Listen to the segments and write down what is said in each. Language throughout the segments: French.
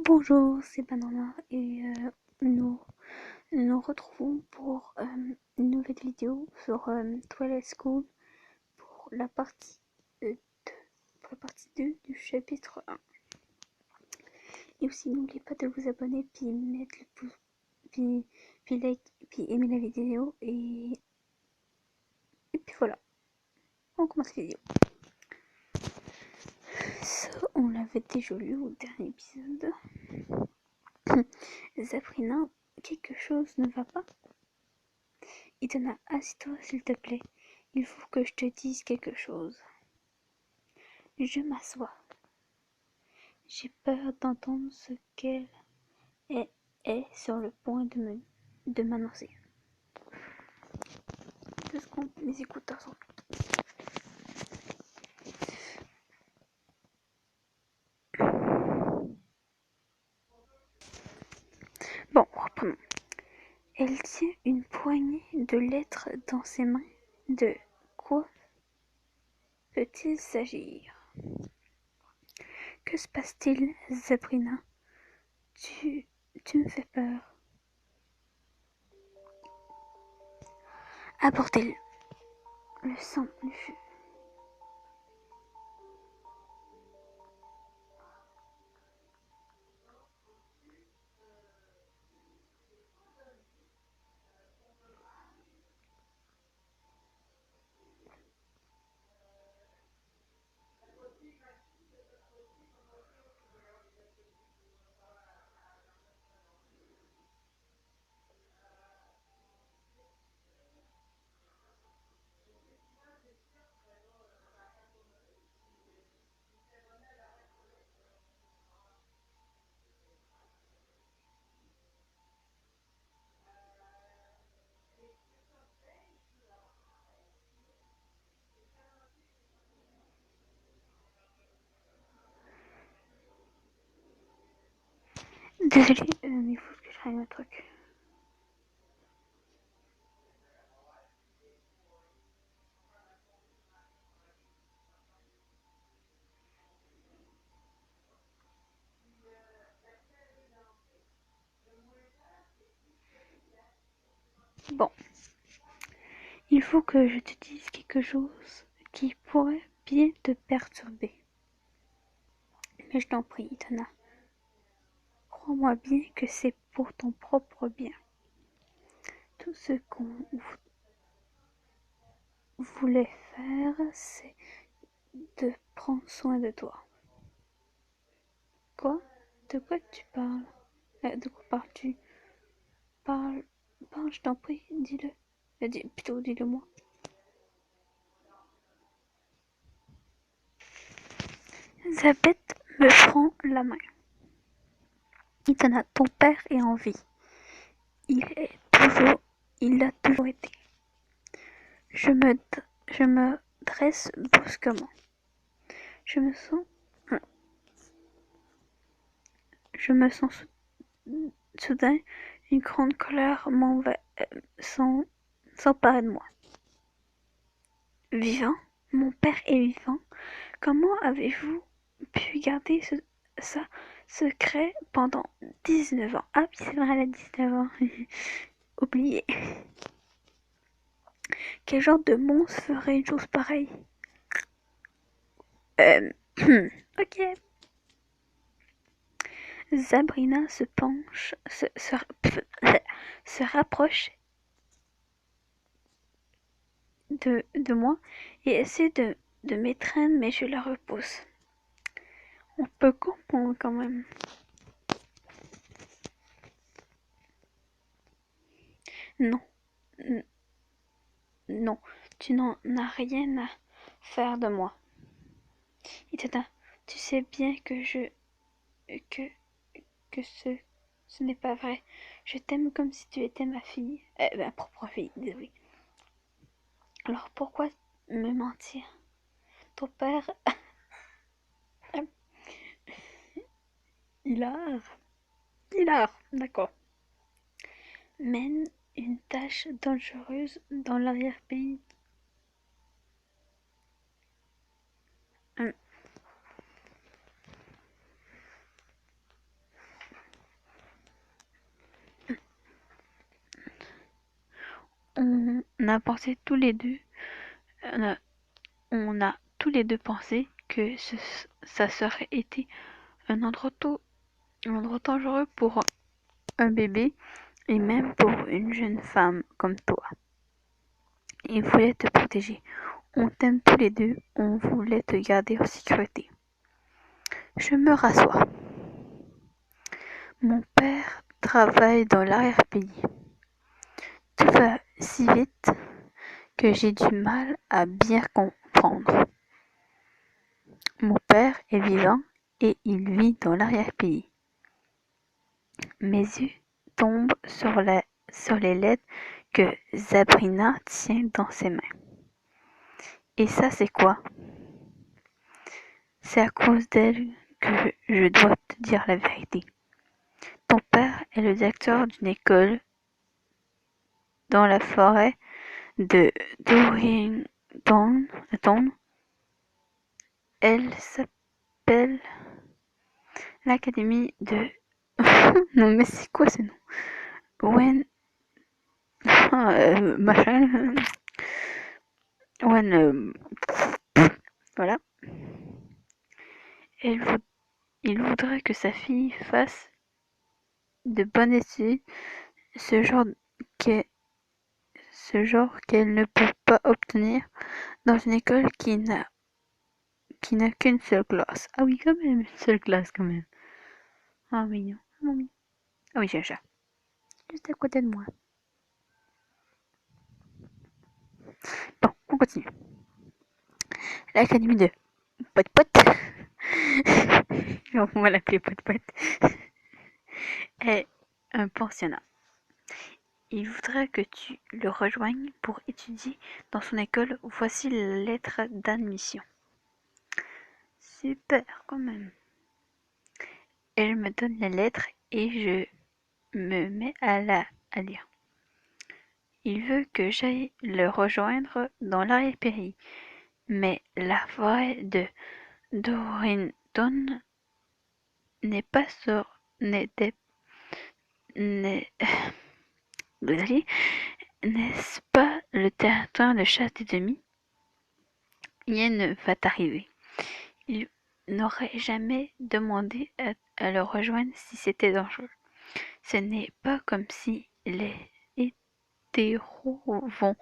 Bonjour, c'est Banana et nous nous retrouvons pour une nouvelle vidéo sur Twilight School pour la partie 2, pour la partie 2 du chapitre 1. Et aussi n'oubliez pas de vous abonner puis mettre le pouce puis like puis aimer la vidéo et puis voilà, on commence la vidéo. Ça, on l'avait déjà lu au dernier épisode. Sabrina, quelque chose ne va pas? Itana, assis-toi s'il te plaît. Il faut que je te dise quelque chose. Je m'assois. J'ai peur d'entendre ce qu'elle est sur le point de m'annoncer. 2 secondes, mes écouteurs sont... Bon, reprenons. Elle tient une poignée de lettres dans ses mains. De quoi peut-il s'agir? Que se passe-t-il, Sabrina? Tu me fais peur. Apportez-le. Le sang, le feu. Désolée, mais il faut que je règle un truc. Bon, il faut que je te dise quelque chose qui pourrait bien te perturber. Mais je t'en prie, Itana, crois-moi bien que c'est pour ton propre bien. Tout ce qu'on voulait faire, c'est de prendre soin de toi. Quoi? De quoi tu parles? De quoi parles-tu? Parle, parle, je t'en prie, dis-le. Plutôt, dis-le moi. Elisabeth me prend la main. Itana, ton père est en vie. Il est toujours, il l'a toujours été. Je me, je me dresse brusquement. Je me sens, je me sens soudain une grande colère s'emparer de moi. Vivant? Mon père est vivant? Comment avez-vous pu garder ça secret pendant 19 ans? Ah oui, c'est vrai, elle a 19 ans. Oublié. Quel genre de monstre ferait une chose pareille? Ok. Sabrina se penche, se rapproche de moi et essaie de m'étreindre, mais je la repousse. On peut comprendre quand même. Non, non, tu n'en as rien à faire de moi. Itata, tu sais bien que, que ce n'est pas vrai. Je t'aime comme si tu étais ma fille. Ma propre fille, désolé. Alors pourquoi me mentir? Ton père, Hilar, Hilar, d'accord, mène une tâche dangereuse dans l'arrière-pays. Hum, a pensé tous les deux, on a tous les deux pensé que ça serait été un endroit dangereux pour un bébé et même pour une jeune femme comme toi. Il voulait te protéger. On t'aime tous les deux, on voulait te garder en sécurité. Je me rassois. Mon père travaille dans l'arrière-pays. Tout va si vite que j'ai du mal à bien comprendre. Mon père est vivant et il vit dans l'arrière-pays. Mes yeux tombent sur les lettres que Sabrina tient dans ses mains. Et ça, c'est quoi? C'est à cause d'elle que je dois te dire la vérité. Ton père est le directeur d'une école dans la forêt de Dorrington. Elle s'appelle l'Académie de... Non mais c'est quoi ce nom? Wen... machin... Wen... voilà. Il voudrait que sa fille fasse de bonnes études, ce genre qu'elle ne peut pas obtenir dans une école qui n'a qu'une seule classe. Ah oui, quand même, une seule classe quand même. Ah mignon. Ah oui, ah oui, j'ai un chat. Juste à côté de moi. Bon, on continue. L'académie de Pot Pot. On va l'appeler Pot Pot. Est un pensionnat. Il voudrait que tu le rejoignes pour étudier dans son école. Voici la lettre d'admission. Super, quand même. Elle me donne la lettre et je me mets à lire. Il veut que j'aille le rejoindre dans l'arrière-pays, mais la forêt de Dorrington n'est pas sur... n'était... n'est... désolé, n'est-ce pas le territoire de chasse des demi? Rien ne va t'arriver. Il n'aurait jamais demandé à le rejoindre si c'était dangereux. Ce n'est pas comme si les hétéros vont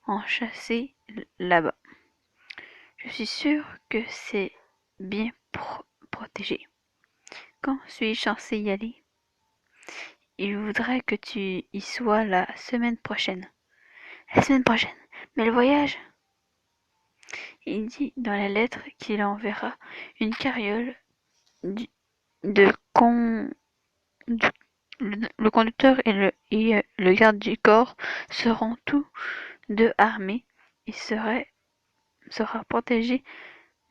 en chasser là-bas. Je suis sûre que c'est bien protégé. Quand suis-je censé y aller? Il voudrait que tu y sois la semaine prochaine. La semaine prochaine? Mais le voyage? Il dit dans la lettre qu'il enverra une carriole de con... Le conducteur et le garde du corps seront tous deux armés et sera protégé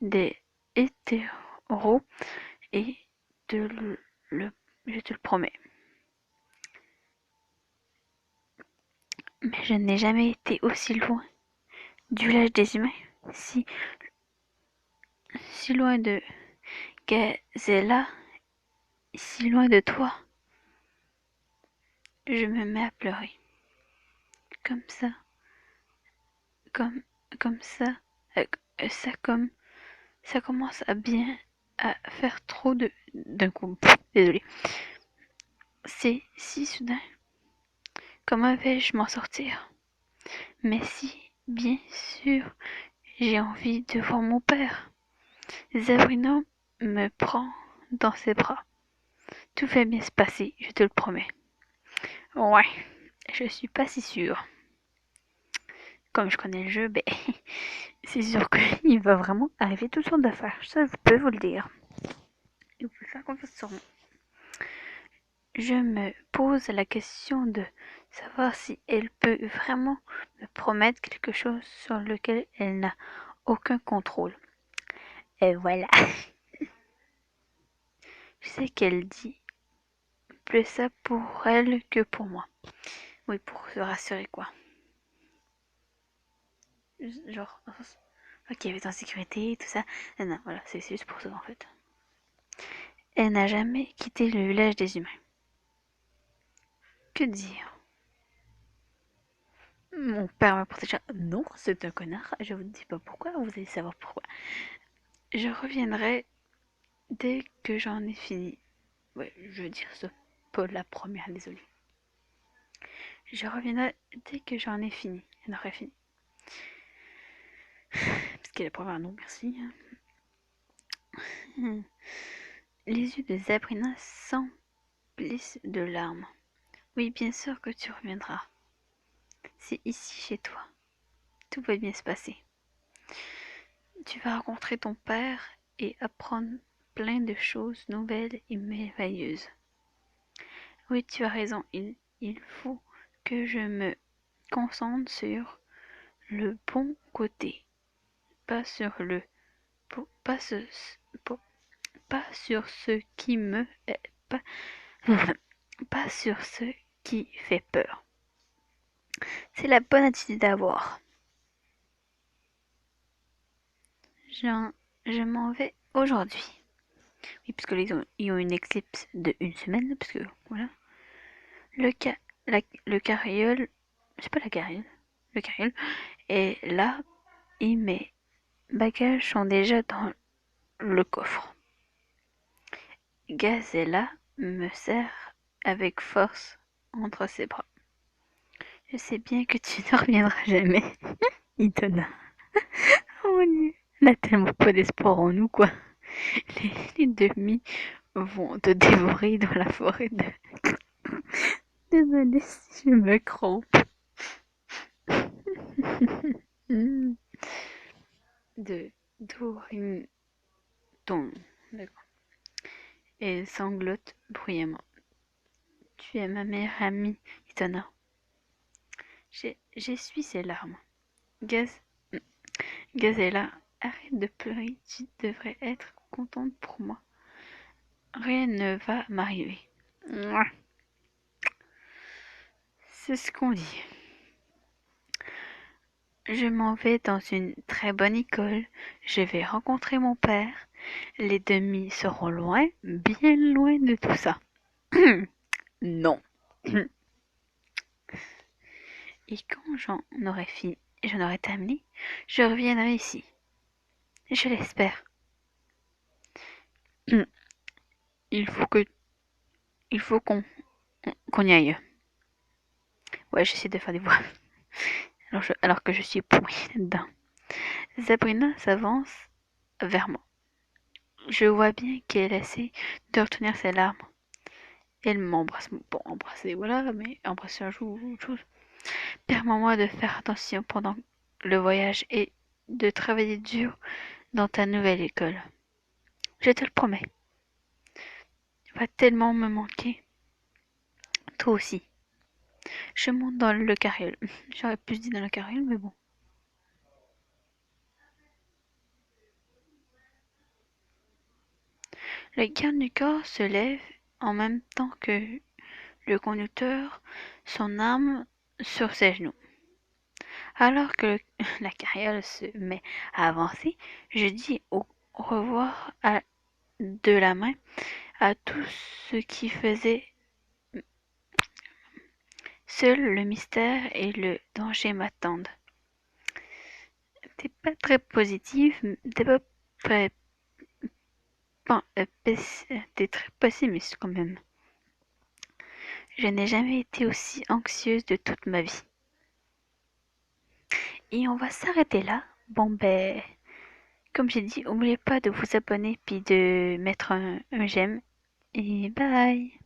des hétéros et je te le promets. Mais je n'ai jamais été aussi loin du village des humains, si loin de Gazella, si loin de toi. Je me mets à pleurer. Comme ça, comme ça, ça commence à faire trop d'un coup. Désolé. C'est si soudain. Comment vais-je m'en sortir? Mais si, bien sûr, j'ai envie de voir mon père. Sabrina me prend dans ses bras. Tout va bien se passer, je te le promets. Ouais, je suis pas si sûre. Comme je connais le jeu, ben, c'est sûr qu'il va vraiment arriver toutes sortes d'affaires. Ça, je peux vous le dire. Et vous pouvez faire confiance sur moi. Je me pose la question de savoir si elle peut vraiment me promettre quelque chose sur lequel elle n'a aucun contrôle. Et voilà. Je sais qu'elle dit plus ça pour elle que pour moi. Oui, pour se rassurer, quoi. Genre, ok, elle est en sécurité, tout ça. Non, voilà, c'est juste pour ça, en fait. Elle n'a jamais quitté le village des humains. Que dire? Mon père me protégera. Non, c'est un connard. Je vous dis pas pourquoi, vous allez savoir pourquoi. Je reviendrai dès que j'en ai fini. Ouais, je veux dire, c'est pas la première, désolé. Je reviendrai dès que j'en ai fini. J'en aurai fini. Parce que la première, non, merci. Les yeux de Sabrina s'emplissent de larmes. Oui, bien sûr que tu reviendras. C'est ici chez toi. Tout va bien se passer. Tu vas rencontrer ton père et apprendre plein de choses nouvelles et merveilleuses. Oui, tu as raison, il faut que je me concentre sur le bon côté, pas sur le pas, pas sur ce qui me pas, pas sur ce qui fait peur. C'est la bonne attitude à avoir. Je m'en vais aujourd'hui. Oui, puisque là, ils ont une éclipse de une semaine, parce que voilà. Le, ca le carriole, c'est pas la carriole, le carriole est là et mes bagages sont déjà dans le coffre. Gazella me serre avec force entre ses bras. Je sais bien que tu ne reviendras jamais, Itona. Oh mon dieu, elle a tellement pas d'espoir en nous, quoi. Les demi vont te dévorer dans la forêt de... Désolée si je me crampe. De Dorim ton. D'accord. Et sanglote bruyamment. Tu es ma meilleure amie, Itana. J'essuie ses larmes. Gaz, Gazella, arrête de pleurer, tu devrais être contente pour moi. Rien ne va m'arriver. C'est ce qu'on dit. Je m'en vais dans une très bonne école. Je vais rencontrer mon père. Les demi seront loin, bien loin de tout ça. Non. Et quand j'en aurai terminé, je reviendrai ici. Je l'espère. Il faut que, il faut qu'on y aille. Ouais, j'essaie de faire des voix. Alors que je suis pourrie là-dedans. Sabrina s'avance vers moi. Je vois bien qu'elle essaie de retenir ses larmes. Elle m'embrasse. Bon, embrasser, voilà, mais embrasser un jour ou autre chose. Permets-moi de faire attention pendant le voyage et de travailler dur dans ta nouvelle école. Je te le promets. Tu vas tellement me manquer. Toi aussi. Je monte dans le carriole. J'aurais pu se dire dans le carriole, mais bon. Le garde du corps se lève en même temps que le conducteur, son arme sur ses genoux. Alors que la carriole se met à avancer, je dis au revoir de la main à tous ceux qui faisaient. Seul le mystère et le danger m'attendent. T'es pas très positif, t'es pas très, t'es très pessimiste quand même. Je n'ai jamais été aussi anxieuse de toute ma vie. Et on va s'arrêter là. Bon ben, comme j'ai dit, n'oubliez pas de vous abonner puis de mettre un j'aime. Et bye!